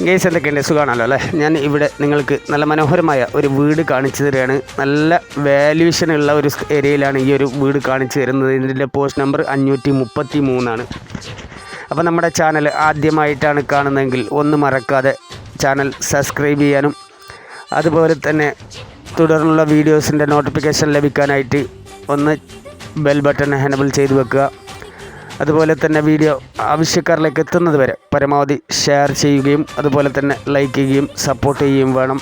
Guys എന്തൊക്കെയുണ്ട്, സുഖമാണല്ലോ അല്ലേ? ഞാൻ ഇവിടെ നിങ്ങൾക്ക് നല്ല മനോഹരമായ ഒരു വീട് കാണിച്ചു തരികയാണ്. നല്ല വാല്യൂഷനുള്ള ഒരു ഏരിയയിലാണ് ഈ ഒരു വീട് കാണിച്ചു തരുന്നത്. ഇതിൻ്റെ പോസ്റ്റ് നമ്പർ 533. അപ്പോൾ നമ്മുടെ ചാനൽ ആദ്യമായിട്ടാണ് കാണുന്നതെങ്കിൽ ഒന്ന് മറക്കാതെ ചാനൽ സബ്സ്ക്രൈബ് ചെയ്യാനും അതുപോലെ തന്നെ തുടർന്നുള്ള വീഡിയോസിൻ്റെ നോട്ടിഫിക്കേഷൻ ലഭിക്കാനായിട്ട് ഒന്ന് ബെൽ ബട്ടൺ എനേബിൾ ചെയ്ത് വെക്കുക. അതുപോലെ തന്നെ വീഡിയോ ആവശ്യക്കാരിലേക്ക് എത്തുന്നത് വരെ പരമാവധി ഷെയർ ചെയ്യുകയും അതുപോലെ തന്നെ ലൈക്ക് ചെയ്യുകയും സപ്പോർട്ട് ചെയ്യുകയും വേണം.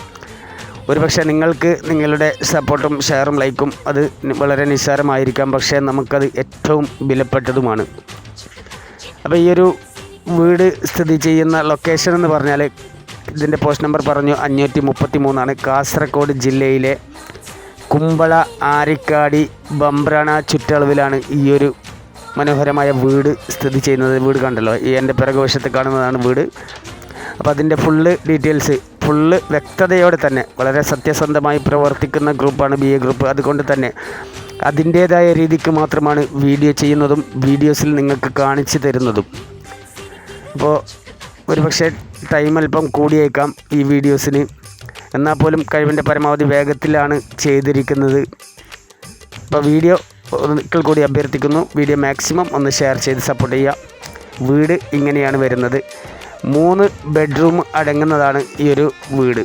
ഒരുപക്ഷെ നിങ്ങൾക്ക് നിങ്ങളുടെ സപ്പോർട്ടും ഷെയറും ലൈക്കും അത് വളരെ നിസ്സാരമായിരിക്കാം, പക്ഷേ നമുക്കത് ഏറ്റവും വിലപ്പെട്ടതുമാണ്. അപ്പോൾ ഈ ഒരു വീട് സ്ഥിതി ചെയ്യുന്ന ലൊക്കേഷൻ എന്ന് പറഞ്ഞാൽ ഇതിൻ്റെ പോസ്റ്റ് നമ്പർ പറഞ്ഞു 533. കാസർഗോഡ് ജില്ലയിലെ കുമ്പള, ആരിക്കാടി, ബംബ്രാണ ചുറ്റളവിലാണ് ഈ ഒരു മനോഹരമായ വീട് സ്ഥിതി ചെയ്യുന്നത്. വീട് കണ്ടല്ലോ, ഈ എൻ്റെ പിറകുവശത്ത് കാണുന്നതാണ് വീട്. അപ്പോൾ അതിൻ്റെ ഫുള്ള് ഡീറ്റെയിൽസ് ഫുള്ള് വ്യക്തതയോടെ തന്നെ വളരെ സത്യസന്ധമായി പ്രവർത്തിക്കുന്ന ഗ്രൂപ്പാണ് BA ഗ്രൂപ്പ്. അതുകൊണ്ട് തന്നെ അതിൻ്റേതായ രീതിക്ക് മാത്രമാണ് വീഡിയോ ചെയ്യുന്നതും വീഡിയോസിൽ നിങ്ങൾക്ക് കാണിച്ചു തരുന്നതും. അപ്പോൾ ഒരുപക്ഷെ ടൈം അല്പം കൂടിയേക്കാം ഈ വീഡിയോസിന്, എന്നാൽ പോലും കഴിവിൻ്റെ പരമാവധി വേഗത്തിലാണ് ചെയ്തിരിക്കുന്നത്. അപ്പോൾ വീഡിയോ ഒരിക്കൽ കൂടി അഭ്യർത്ഥിക്കുന്നു, വീഡിയോ മാക്സിമം ഒന്ന് ഷെയർ ചെയ്ത് സപ്പോർട്ട് ചെയ്യുക. വീട് ഇങ്ങനെയാണ് വരുന്നത്. 3 ബെഡ്റൂം അടങ്ങുന്നതാണ് ഈ ഒരു വീട്.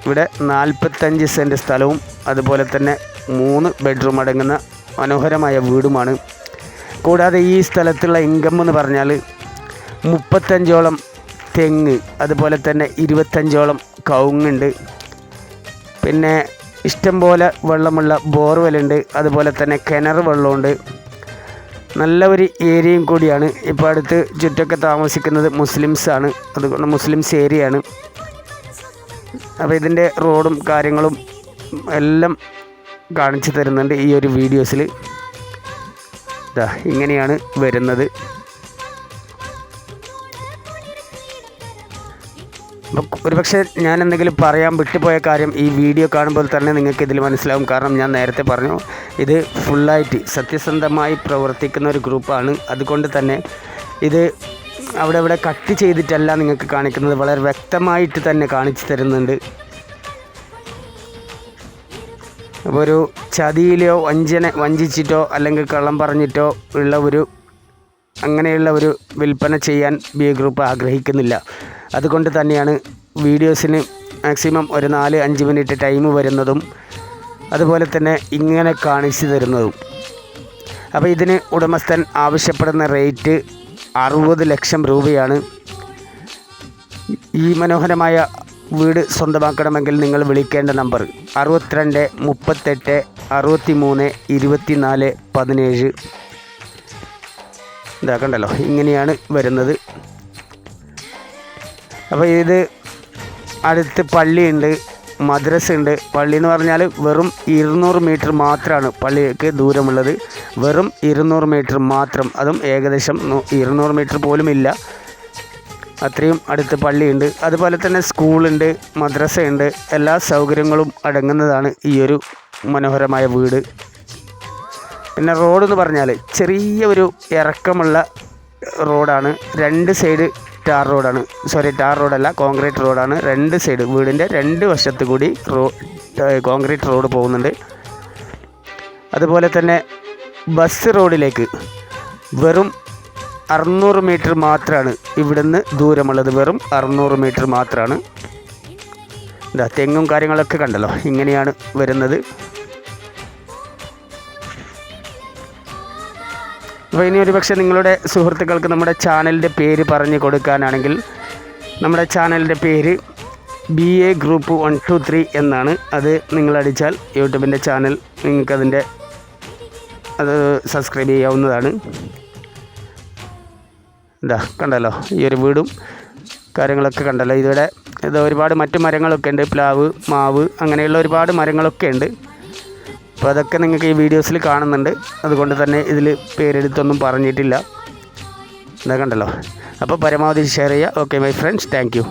ഇവിടെ 45 സെൻറ്റ് സ്ഥലവും അതുപോലെ തന്നെ 3 ബെഡ്റൂം അടങ്ങുന്ന മനോഹരമായ വീടുമാണ്. കൂടാതെ ഈ സ്ഥലത്തുള്ള ഇൻകം എന്ന് പറഞ്ഞാൽ 35ഓളം തെങ്ങ്, അതുപോലെ തന്നെ 25ഓളം കവുങ്ങുണ്ട്. പിന്നെ ഇഷ്ടംപോലെ വെള്ളമുള്ള ബോർവെല്ലുണ്ട്, അതുപോലെ തന്നെ കിണർ വെള്ളമുണ്ട്. നല്ല ഒരു ഏരിയയും കൂടിയാണ്. ഇപ്പോൾ അടുത്ത് ചുറ്റൊക്കെ താമസിക്കുന്നത് മുസ്ലിംസാണ്, അതുകൊണ്ട് മുസ്ലിംസ് ഏരിയയാണ്. അപ്പോൾ ഇതിൻ്റെ റോഡും കാര്യങ്ങളും എല്ലാം കാണിച്ചു തരുന്നുണ്ട് ഈ ഒരു വീഡിയോസിൽ. ഇങ്ങനെയാണ് വരുന്നത്. അപ്പോൾ ഒരുപക്ഷെ ഞാൻ എന്തെങ്കിലും പറയാൻ വിട്ടുപോയ കാര്യം ഈ വീഡിയോ കാണുമ്പോൾ തന്നെ നിങ്ങൾക്ക് ഇതിൽ മനസ്സിലാവും. കാരണം ഞാൻ നേരത്തെ പറഞ്ഞു, ഇത് ഫുള്ളായിട്ട് സത്യസന്ധമായി പ്രവർത്തിക്കുന്ന ഒരു ഗ്രൂപ്പാണ്. അതുകൊണ്ട് തന്നെ ഇത് അവിടെ കട്ട് ചെയ്തിട്ടല്ല നിങ്ങൾക്ക് കാണിക്കുന്നത്, വളരെ വ്യക്തമായിട്ട് തന്നെ കാണിച്ചു തരുന്നുണ്ട്. അപ്പോൾ ഒരു ചതിയിലോ വഞ്ചിച്ചിട്ടോ അല്ലെങ്കിൽ കള്ളം പറഞ്ഞിട്ടോ ഉള്ള അങ്ങനെയുള്ള ഒരു വിൽപ്പന ചെയ്യാൻ BA ഗ്രൂപ്പ് ആഗ്രഹിക്കുന്നില്ല. അതുകൊണ്ട് തന്നെയാണ് വീഡിയോസിന് മാക്സിമം ഒരു 4-5 മിനിറ്റ് ടൈം വരുന്നതും അതുപോലെ തന്നെ ഇങ്ങനെ കാണിച്ചു തരുന്നതും. അപ്പോൾ ഇതിന് ഉടമസ്ഥൻ ആവശ്യപ്പെടുന്ന റേറ്റ് 60 ലക്ഷം രൂപയാണ്. ഈ മനോഹരമായ വീട് സ്വന്തമാക്കണമെങ്കിൽ നിങ്ങൾ വിളിക്കേണ്ട നമ്പർ 62 38 63 24 17. ഇതാക്കണ്ടല്ലോ, ഇങ്ങനെയാണ് വരുന്നത്. അപ്പോൾ ഇത് അടുത്ത് പള്ളിയുണ്ട്, മദ്രസ ഉണ്ട്. പള്ളി എന്ന് പറഞ്ഞാൽ വെറും 200 മീറ്റർ മാത്രമാണ് പള്ളിക്ക് ദൂരമുള്ളത്. വെറും 200 മീറ്റർ മാത്രം, അതും ഏകദേശം 200 മീറ്റർ പോലും ഇല്ല, അത്രയും അടുത്ത് പള്ളിയുണ്ട്. അതുപോലെ തന്നെ സ്കൂളുണ്ട്, മദ്രസയുണ്ട്. എല്ലാ സൗകര്യങ്ങളും അടങ്ങുന്നതാണ് ഈ ഒരു മനോഹരമായ വീട്. പിന്നെ റോഡെന്ന് പറഞ്ഞാൽ ചെറിയ ഒരു ഇറക്കമുള്ള റോഡാണ്. 2 സൈഡ് ടാർ റോഡാണ്, ടാർ റോഡല്ല, കോൺക്രീറ്റ് റോഡാണ്. 2 സൈഡ് വീടിൻ്റെ 2 വശത്ത് കൂടി കോൺക്രീറ്റ് റോഡ് പോകുന്നുണ്ട്. അതുപോലെ തന്നെ ബസ് റോഡിലേക്ക് വെറും 600 മീറ്റർ മാത്രമാണ് ഇവിടുന്ന് ദൂരമുള്ളത്. വെറും 600 മീറ്റർ മാത്രമാണ്. തെങ്ങും കാര്യങ്ങളൊക്കെ കണ്ടല്ലോ, ഇങ്ങനെയാണ് വരുന്നത്. അപ്പോൾ ഇനി ഒരുപക്ഷെ നിങ്ങളുടെ സുഹൃത്തുക്കൾക്ക് നമ്മുടെ ചാനലിൻ്റെ പേര് പറഞ്ഞു കൊടുക്കാനാണെങ്കിൽ, നമ്മുടെ ചാനലിൻ്റെ പേര് BA ഗ്രൂപ്പ് 123 എന്നാണ്. അത് നിങ്ങളടിച്ചാൽ യൂട്യൂബിൻ്റെ ചാനൽ നിങ്ങൾക്കതിൻ്റെ അത് സബ്സ്ക്രൈബ് ചെയ്യാവുന്നതാണ്. കണ്ടല്ലോ ഈ ഒരു വീടും കാര്യങ്ങളൊക്കെ കണ്ടല്ലോ. ഇത് ഒരുപാട് മറ്റു മരങ്ങളൊക്കെ ഉണ്ട്, പ്ലാവ്, മാവ്, അങ്ങനെയുള്ള ഒരുപാട് മരങ്ങളൊക്കെ ഉണ്ട്. അപ്പോൾ അതൊക്കെ നിങ്ങൾക്ക് ഈ വീഡിയോസിൽ കാണുന്നുണ്ട്. അതുകൊണ്ട് തന്നെ ഇതിൽ പേരെടുത്തൊന്നും പറഞ്ഞിട്ടില്ല. കണ്ടല്ലോ. അപ്പോൾ പരമാവധി ഷെയർ ചെയ്യുക. Okay my friends, thank you.